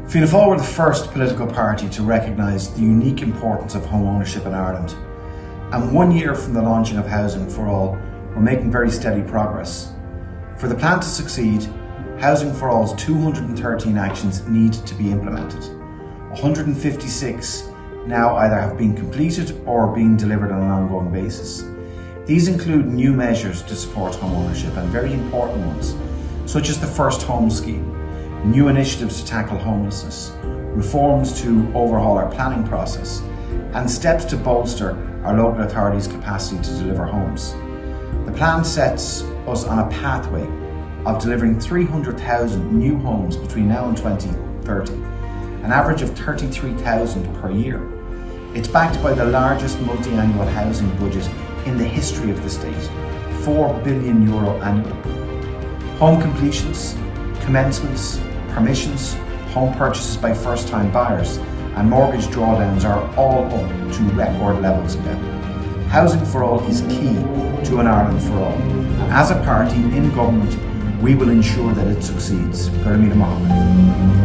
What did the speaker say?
Fianna Fáil were the first political party to recognise the unique importance of home ownership in Ireland. And 1 year from the launching of Housing for All, we're making very steady progress. For the plan to succeed, Housing for All's 213 actions need to be implemented. 156 now either have been completed or are being delivered on an ongoing basis. These include new measures to support home ownership and very important ones, such as the First Home Scheme, new initiatives to tackle homelessness, reforms to overhaul our planning process, and steps to bolster our local authorities' capacity to deliver homes. The plan sets us on a pathway of delivering 300,000 new homes between now and 2030, an average of 33,000 per year. It's backed by the largest multi-annual housing budget in the history of the state, €4 billion annually. Home completions, commencements, permissions, home purchases by first-time buyers and mortgage drawdowns are all up to record levels again. Housing for All is key to an Ireland for all, and as a party in government, we will ensure that it succeeds. Garda Mohammed.